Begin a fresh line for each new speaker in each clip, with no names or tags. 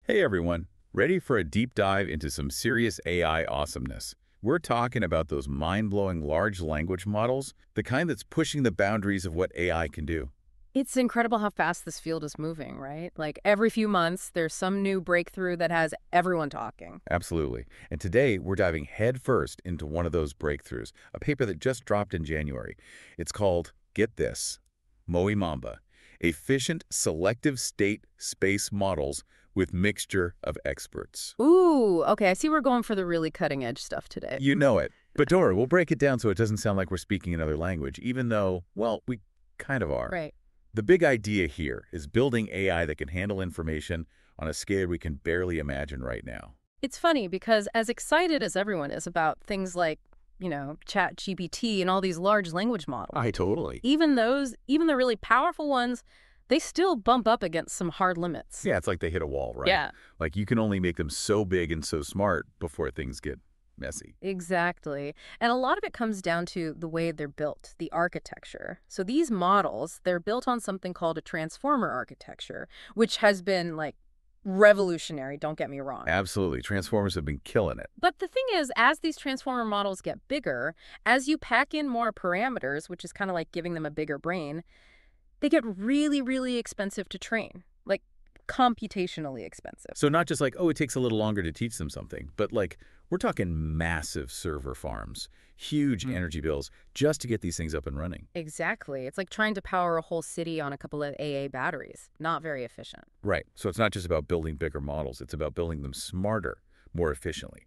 Hey everyone, ready for a deep dive into some serious AI awesomeness? We're talking about those mind-blowing large language models, the kind that's pushing the boundaries of what AI can do.
It's incredible how fast this field is moving, right? Like every few months, there's some new breakthrough that has everyone talking.
Absolutely. And today, we're diving headfirst into one of those breakthroughs, a paper that just dropped in January. It's called, get this, MoE Mamba, Efficient Selective State Space Models with Mixture of Experts.
Ooh, okay, I see we're going for the really cutting edge stuff today.
You know it. But don't worry, we'll break it down so it doesn't sound like we're speaking another language, even though, well, we kind of are.
Right.
The big idea here is building AI that can handle information on a scale we can barely imagine right now.
It's funny because as excited as everyone is about things like, Chat GPT and all these large language models,
I totally.
even the really powerful ones, they still bump up against some hard limits.
Yeah, it's like they hit a wall, right?
Yeah.
Like you can only make them so big and so smart before things get messy.
Exactly. And a lot of it comes down to the way they're built, the architecture. So these models, they're built on something called a transformer architecture, which has been like revolutionary, don't get me wrong.
Absolutely. Transformers have been killing it.
But the thing is, as these transformer models get bigger, as you pack in more parameters, which is kind of like giving them a bigger brain, they get really, really expensive to train, like computationally expensive.
So not just like, oh, it takes a little longer to teach them something, but like we're talking massive server farms, huge energy bills just to get these things up and running.
Exactly. It's like trying to power a whole city on a couple of AA batteries. Not very efficient.
Right. So it's not just about building bigger models. It's about building them smarter, more efficiently.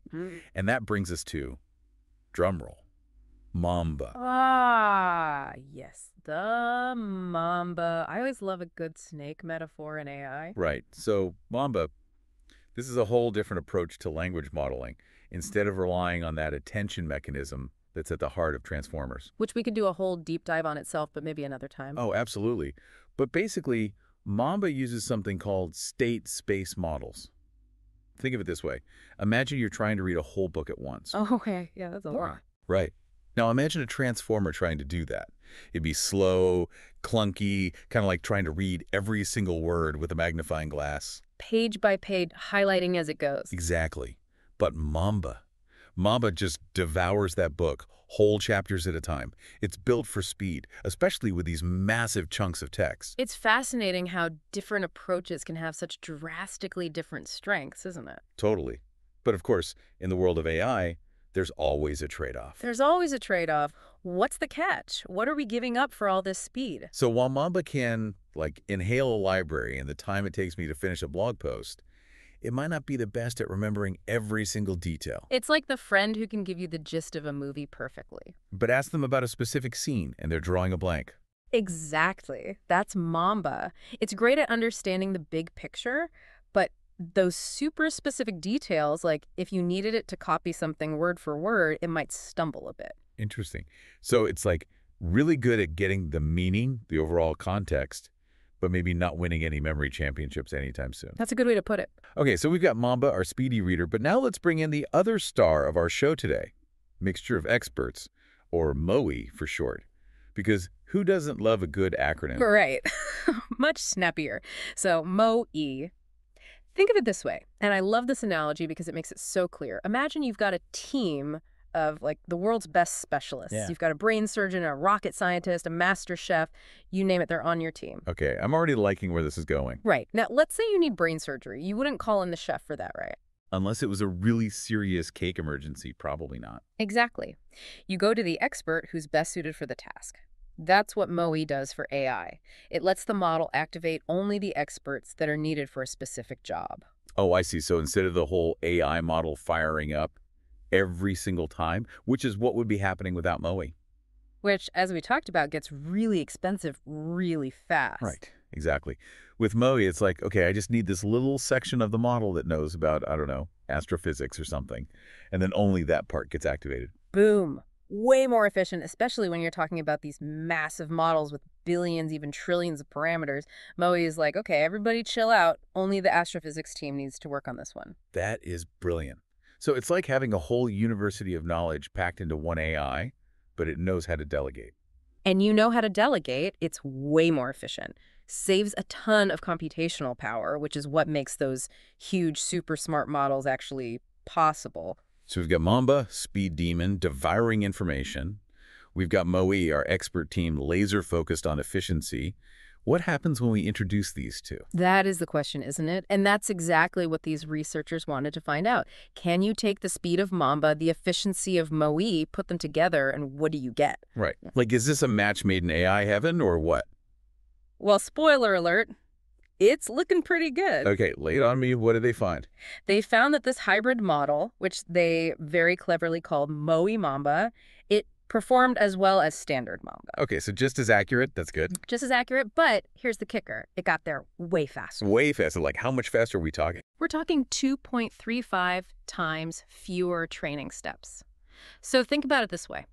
And that brings us to, drumroll, Mamba.
Ah, yes. The mamba. I always love a good snake metaphor in AI.
Right. So Mamba, this is a whole different approach to language modeling. Instead of relying on that attention mechanism that's at the heart of transformers.
Which we could do a whole deep dive on itself, but maybe another time.
Oh, absolutely. But basically, Mamba uses something called state space models. Think of it this way. Imagine you're trying to read a whole book at once.
Oh, okay. Yeah, that's a lot.
Right. Now imagine a transformer trying to do that. It'd be slow, clunky, kind of like trying to read every single word with a magnifying glass.
Page by page, highlighting as it goes.
Exactly. But Mamba just devours that book, whole chapters at a time. It's built for speed, especially with these massive chunks of text.
It's fascinating how different approaches can have such drastically different strengths, isn't it?
Totally. But of course, in the world of AI, there's always a trade-off.
There's always a trade-off. What's the catch? What are we giving up for all this speed?
So while Mamba can, like, inhale a library in the time it takes me to finish a blog post, it might not be the best at remembering every single detail.
It's like the friend who can give you the gist of a movie perfectly.
But ask them about a specific scene, and they're drawing a blank.
Exactly. That's Mamba. It's great at understanding the big picture, but those super specific details, like if you needed it to copy something word for word, it might stumble a bit.
Interesting. So it's like really good at getting the meaning, the overall context, but maybe not winning any memory championships anytime soon.
That's a good way to put it.
Okay, so we've got Mamba, our speedy reader, but now let's bring in the other star of our show today, Mixture of Experts, or MoE for short. Because who doesn't love a good acronym?
Right. Much snappier. So MoE. Think of it this way, and I love this analogy because it makes it so clear. Imagine you've got a team of like the world's best specialists.
Yeah.
You've got a brain surgeon, a rocket scientist, a master chef, you name it, they're on your team.
Okay, I'm already liking where this is going.
Right. Now, let's say you need brain surgery. You wouldn't call in the chef for that, right?
Unless it was a really serious cake emergency, probably not.
Exactly. You go to the expert who's best suited for the task. That's what MoE does for AI. It lets the model activate only the experts that are needed for a specific job.
Oh, I see. So instead of the whole AI model firing up every single time, which is what would be happening without MoE.
Which, as we talked about, gets really expensive really fast.
Right, exactly. With MoE, it's like, okay, I just need this little section of the model that knows about, I don't know, astrophysics or something, and then only that part gets activated.
Boom. Way more efficient, especially when you're talking about these massive models with billions, even trillions of parameters. MoE is like, okay, everybody chill out. Only the astrophysics team needs to work on this one.
That is brilliant. So it's like having a whole university of knowledge packed into one AI, but it knows how to delegate.
And you know how to delegate, it's way more efficient. saves a ton of computational power, which is what makes those huge, super smart models actually possible.
So we've got Mamba, speed demon, devouring information. We've got MoE, our expert team, laser-focused on efficiency. What happens when we introduce these two?
That is the question, isn't it? And that's exactly what these researchers wanted to find out. Can you take the speed of Mamba, the efficiency of MoE, put them together, and what do you get?
Right. Like, is this a match made in AI heaven or what?
Well, spoiler alert, it's looking pretty good.
Okay, lay it on me. What did they find?
They found that this hybrid model, which they very cleverly called MoE Mamba, it performed as well as standard Mamba.
Okay, so just as accurate. That's good.
Just as accurate, but here's the kicker. It got there way faster.
Way faster. Like, how much faster are we talking?
We're talking 2.35 times fewer training steps. So think about it this way.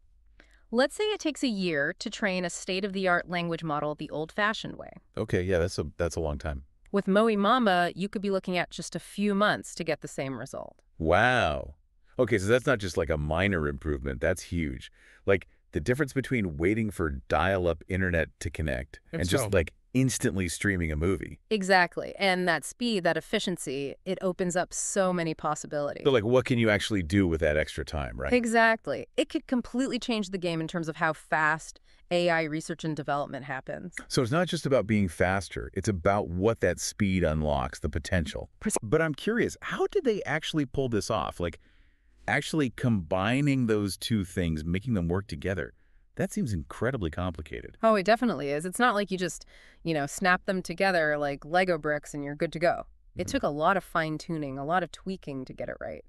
Let's say it takes a year to train a state-of-the-art language model the old-fashioned way.
Okay, yeah, that's a long time.
With MoE Mamba, you could be looking at just a few months to get the same result.
Wow. Okay, so that's not just like a minor improvement. That's huge. Like, the difference between waiting for dial-up internet to connect and just, like, instantly streaming a movie.
Exactly. And that speed, that efficiency, it opens up so many possibilities.
So, like, what can you actually do with that extra time, right?
Exactly. It could completely change the game in terms of how fast AI research and development happens.
So it's not just about being faster. It's about what that speed unlocks, the potential. But I'm curious, how did they actually pull this off? Like, actually combining those two things, making them work together. That seems incredibly complicated.
Oh, it definitely is. It's not like you just, snap them together like Lego bricks and you're good to go. It took a lot of fine-tuning, a lot of tweaking to get it right.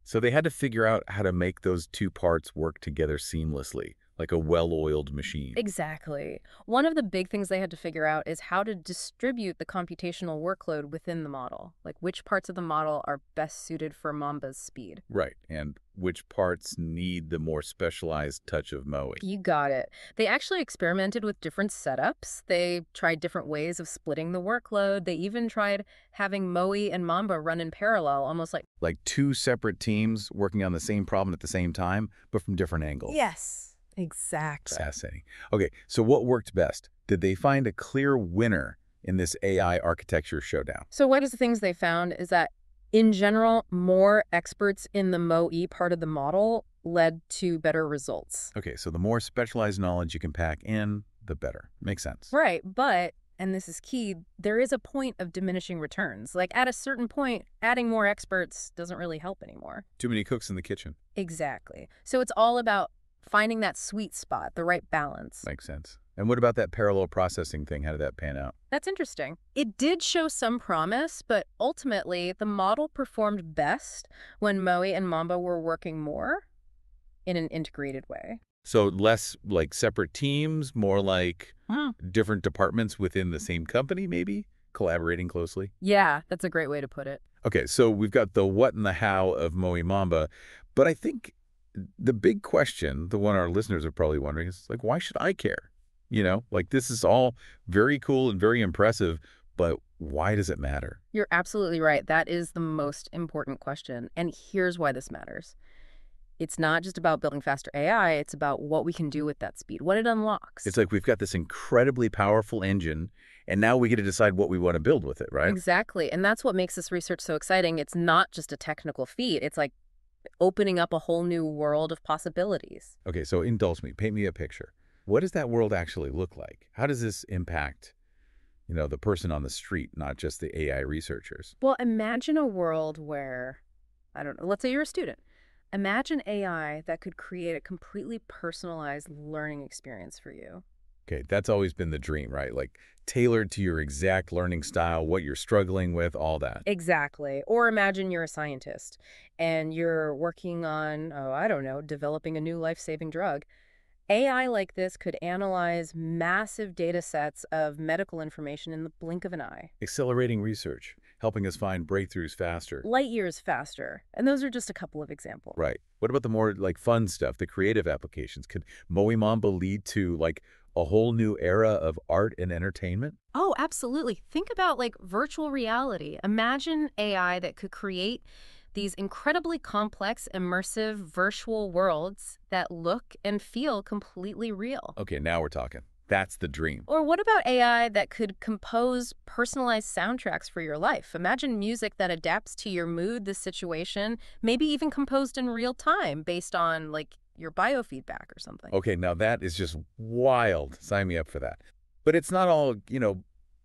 So they had to figure out how to make those two parts work together seamlessly, like a well-oiled machine.
Exactly. One of the big things they had to figure out is how to distribute the computational workload within the model. Like which parts of the model are best suited for Mamba's speed.
Right, and which parts need the more specialized touch of MoE.
You got it. They actually experimented with different setups. They tried different ways of splitting the workload. They even tried having MoE and Mamba run in parallel, almost
like two separate teams working on the same problem at the same time, but from different angles.
Yes. Exactly.
Fascinating. Okay, so what worked best? Did they find a clear winner in this AI architecture showdown?
So one of the things they found is that, in general, more experts in the MoE part of the model led to better results.
Okay, so the more specialized knowledge you can pack in, the better. Makes sense.
Right, but, and this is key, there is a point of diminishing returns. Like, at a certain point, adding more experts doesn't really help anymore.
Too many cooks in the kitchen.
Exactly. So it's all about finding that sweet spot, the right balance.
Makes sense. And what about that parallel processing thing? How did that pan out?
That's interesting. It did show some promise, but ultimately the model performed best when MoE and Mamba were working more in an integrated way.
So less like separate teams, more like different departments within the same company, maybe? Collaborating closely?
Yeah, that's a great way to put it.
Okay, so we've got the what and the how of MoE Mamba, but I think the big question, the one our listeners are probably wondering is, like, why should I care? Like, this is all very cool and very impressive, but why does it matter?
You're absolutely right. That is the most important question. And here's why this matters. It's not just about building faster AI. It's about what we can do with that speed, what it unlocks.
It's like we've got this incredibly powerful engine, and now we get to decide what we want to build with it, right?
Exactly. And that's what makes this research so exciting. It's not just a technical feat. It's like opening up a whole new world of possibilities.
Okay, so indulge me. Paint me a picture. What does that world actually look like? How does this impact, the person on the street, not just the AI researchers?
Well, imagine a world where, I don't know, let's say you're a student. Imagine AI that could create a completely personalized learning experience for you.
Okay, that's always been the dream, right? Like tailored to your exact learning style, what you're struggling with, all that.
Exactly. Or imagine you're a scientist and you're working on, I don't know, developing a new life-saving drug. AI like this could analyze massive data sets of medical information in the blink of an eye.
Accelerating research, helping us find breakthroughs faster.
Light years faster. And those are just a couple of examples.
Right. What about the more like fun stuff, the creative applications? Could MoE Mamba lead to like a whole new era of art and entertainment?
Oh, absolutely. Think about like virtual reality. Imagine AI that could create these incredibly complex, immersive virtual worlds that look and feel completely real.
Okay, now we're talking. That's the dream.
Or what about AI that could compose personalized soundtracks for your life? Imagine music that adapts to your mood, the situation, maybe even composed in real time based on, like, your biofeedback or something.
Okay, now that is just wild. Sign me up for that. But it's not all,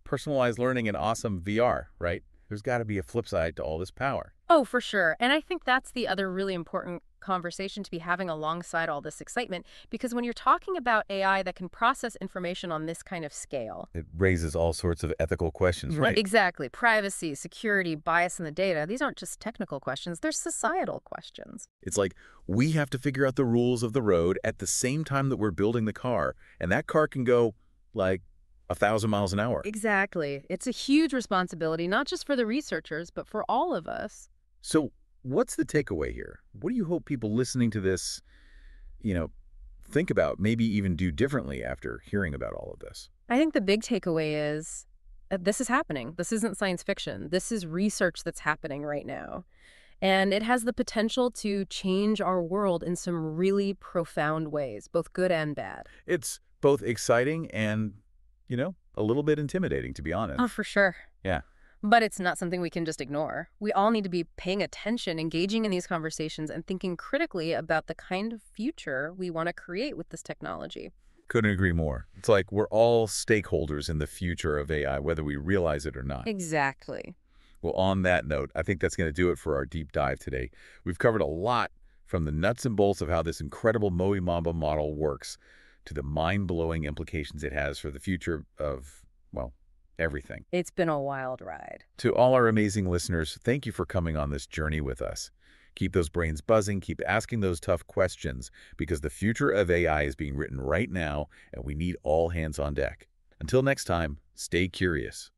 personalized learning and awesome VR, right? There's got to be a flip side to all this power.
Oh, for sure. And I think that's the other really important conversation to be having alongside all this excitement, because when you're talking about AI that can process information on this kind of scale,
It raises all sorts of ethical questions, right?
exactly, privacy, security, bias in the data, these aren't just technical questions, they're societal questions.
It's like we have to figure out the rules of the road at the same time that we're building the car, and that car can go like 1,000 miles an hour.
Exactly. It's a huge responsibility, not just for the researchers, but for all of us.
So what's the takeaway here? What do you hope people listening to this, you know, think about, maybe even do differently after hearing about all of this?
I think the big takeaway is this is happening. This isn't science fiction. This is research that's happening right now. And it has the potential to change our world in some really profound ways, both good and bad.
It's both exciting and, a little bit intimidating, to be honest.
Oh, for sure.
Yeah.
But it's not something we can just ignore. We all need to be paying attention, engaging in these conversations, and thinking critically about the kind of future we want to create with this technology.
Couldn't agree more. It's like we're all stakeholders in the future of AI, whether we realize it or not.
Exactly.
Well, on that note, I think that's going to do it for our deep dive today. We've covered a lot, from the nuts and bolts of how this incredible MoE Mamba model works to the mind-blowing implications it has for the future of, well, everything.
It's been a wild ride.
To all our amazing listeners, thank you for coming on this journey with us. Keep those brains buzzing, keep asking those tough questions, because the future of AI is being written right now, and we need all hands on deck. Until next time, stay curious.